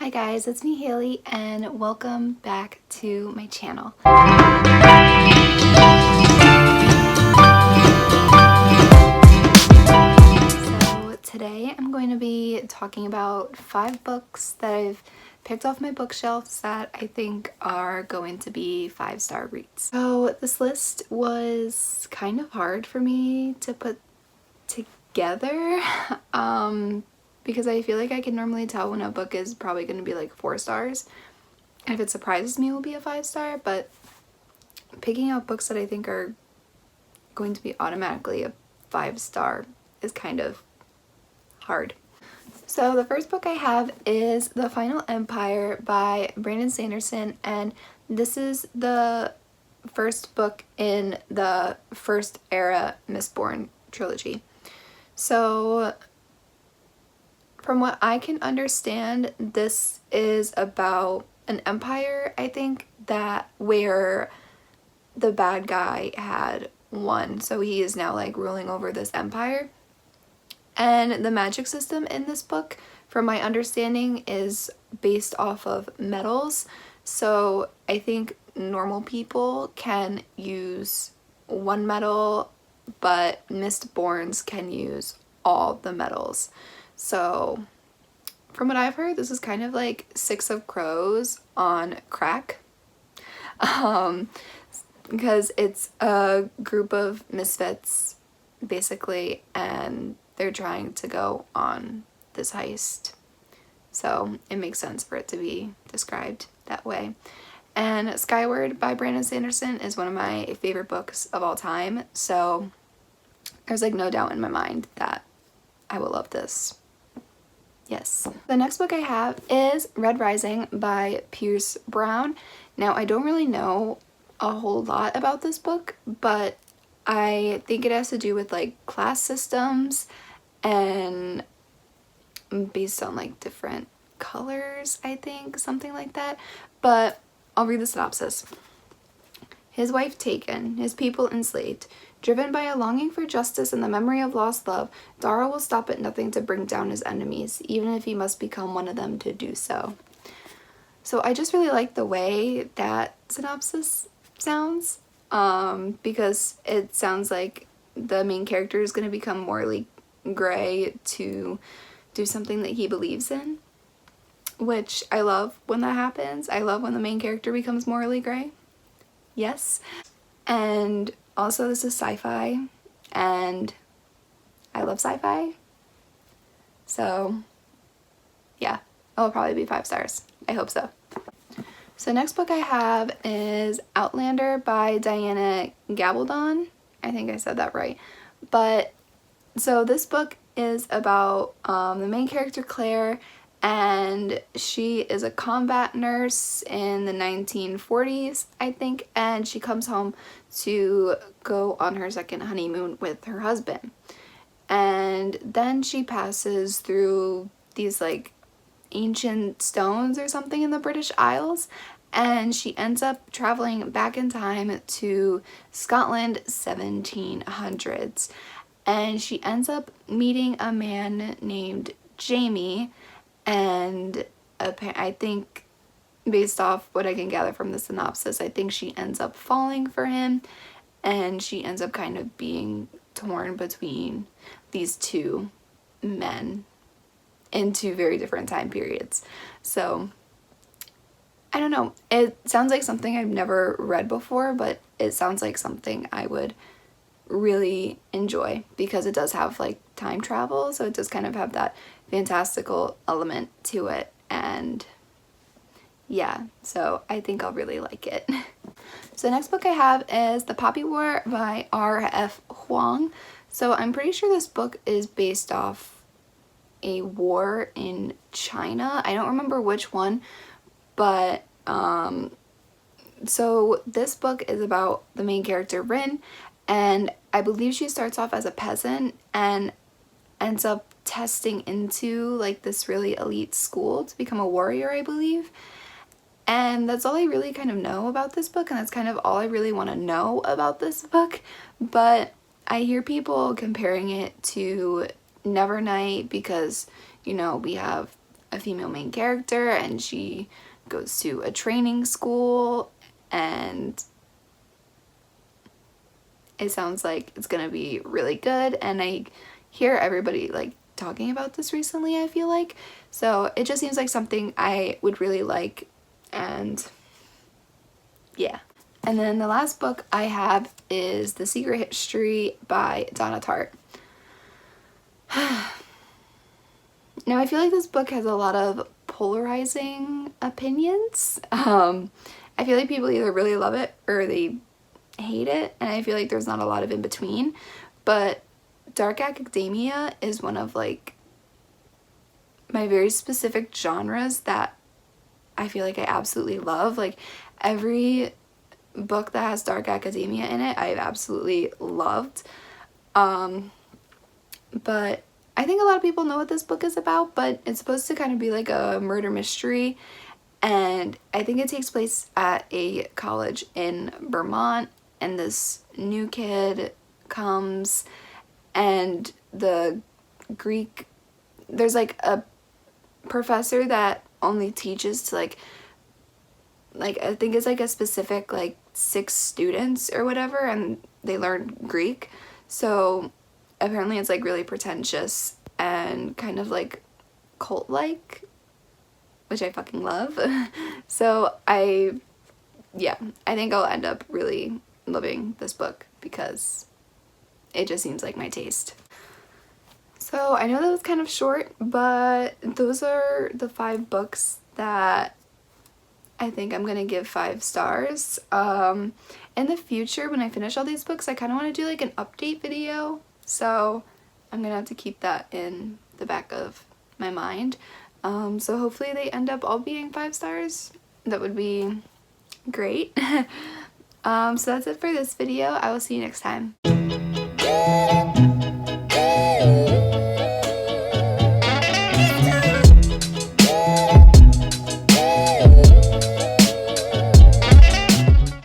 Hi guys, it's me Haley and welcome back to my channel. So today I'm going to be talking about 5 books that I've picked off my bookshelves that I think are going to be 5-star reads. So this list was kind of hard for me to put together because I feel like I can normally tell when a book is probably going to be like 4 stars. And if it surprises me, it will be a 5-star, but picking out books that I think are going to be automatically a 5-star is kind of hard. So the first book I have is The Final Empire by Brandon Sanderson, and this is the first book in the First Era Mistborn trilogy. So from what I can understand, this is about an empire, I think, that where the bad guy had won. So he is now like ruling over this empire. And the magic system in this book, from my understanding, is based off of metals. So I think normal people can use one metal, but Mistborns can use all the metals. So from what I've heard, this is kind of like Six of Crows on crack. Because it's a group of misfits basically, and they're trying to go on this heist. So it makes sense for it to be described that way. And Skyward by Brandon Sanderson is one of my favorite books of all time. So there's like no doubt in my mind that I will love this. Yes. The next book I have is Red Rising by Pierce Brown. Now, I don't really know a whole lot about this book, but I think it has to do with like class systems and based on like different colors, I think, something like that. But I'll read the synopsis. His wife taken, his people enslaved. Driven by a longing for justice and the memory of lost love, Dara will stop at nothing to bring down his enemies, even if he must become one of them to do so. So I just really like the way that synopsis sounds, because it sounds like the main character is going to become morally gray to do something that he believes in, which I love when that happens. I love when the main character becomes morally gray. Yes. And also this is sci-fi, and I love sci-fi. So yeah, it'll probably be 5 stars. I hope so. So next book I have is Outlander by Diana Gabaldon. I think I said that right. But so this book is about the main character Claire, and she is a combat nurse in the 1940s, I think, and she comes home to go on her second honeymoon with her husband. And then she passes through these like ancient stones or something in the British Isles, and she ends up traveling back in time to Scotland 1700s, and she ends up meeting a man named Jamie, and I think, based off what I can gather from the synopsis, I think she ends up falling for him, and she ends up kind of being torn between these two men in 2 very different time periods. So I don't know, it sounds like something I've never read before, but it sounds like something I would really enjoy because it does have like time travel, so it does kind of have that fantastical element to it, and yeah, so I think I'll really like it. So the next book I have is The Poppy War by R.F. Huang. So I'm pretty sure this book is based off a war in China. I don't remember which one, but so this book is about the main character Rin, and I believe she starts off as a peasant and ends up testing into like this really elite school to become a warrior, I believe. And that's all I really kind of know about this book, and that's kind of all I really want to know about this book. But I hear people comparing it to Nevernight because, you know, we have a female main character, and she goes to a training school, and it sounds like it's gonna be really good, and I hear everybody like talking about this recently, I feel like. So it just seems like something I would really like, and yeah. And then the last book I have is The Secret History by Donna Tartt. Now I feel like this book has a lot of polarizing opinions. I feel like people either really love it or they hate it, and I feel like there's not a lot of in between. But dark academia is one of like my very specific genres that I feel like I absolutely love. Like every book that has dark academia in it I've absolutely loved. But I think a lot of people know what this book is about, but it's supposed to kind of be like a murder mystery, and I think it takes place at a college in Vermont, and this new kid comes, and there's like a professor that only teaches to like I think it's like a specific like 6 students or whatever, and they learn Greek. So apparently it's like really pretentious and kind of like cult-like, which I fucking love. So I think I'll end up really loving this book because it just seems like my taste. So I know that was kind of short, but those are the 5 books that I think I'm gonna give 5 stars. In the future, when I finish all these books, I kind of want to do like an update video, so I'm gonna have to keep that in the back of my mind. So hopefully they end up all being 5 stars. That would be great. So that's it for this video. I will see you next time.